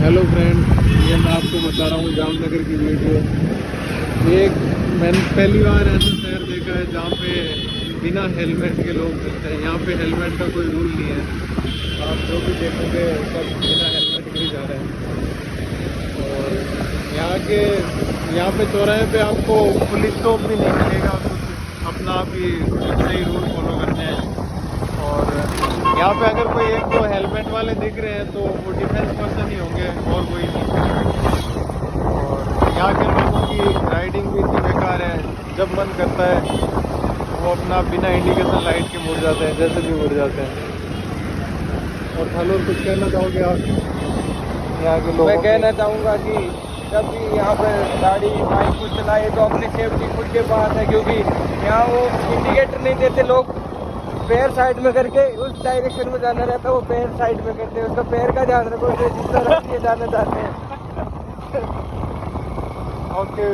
Hello friend, ये मैं आपको बता रहा हूँ जामनगर की वीडियो। एक मैंने पहली बार ऐसा शहर देखा है जहाँ पे बिना हेलमेट के लोग चलते हैं। यहाँ पे हेलमेट का कोई रूल नहीं है, आप जो भी देखोगे सब बिना हेलमेट के ही जा रहे हैं। और यहाँ पे चौराहे पे आपको पुलिस तो भी नहीं मिलेगा, कुछ अपना आप ही सही रूल फॉलो करने हैं। और यहाँ पे अगर कोई एक दो हेलमेट वाले दिख रहे हैं तो वो डिफेंस पर्सन ही होंगे और कोई नहीं। और यहाँ के लोगों की राइडिंग भी इतनी बेकार है, जब मन करता है वो अपना बिना इंडिकेशन लाइट के मुड़ जाते हैं, जैसे भी मुड़ जाते हैं। और हेलो, कुछ कहना चाहोगे आप यहाँ के लोगों? मैं कहना चाहूँगा कि जब भी यहाँ पर गाड़ी बाइक को चलाए तो अपनी सेफ्टी खुद के पास है, क्योंकि यहाँ वो इंडिकेटर नहीं देते लोग। पैर साइड में करके उस डायरेक्शन में जाना रहता है, वो पैर साइड में करते हैं, उसका पैर का ध्यान रखो जिस तरह से जाना चाहते हैं। ओके।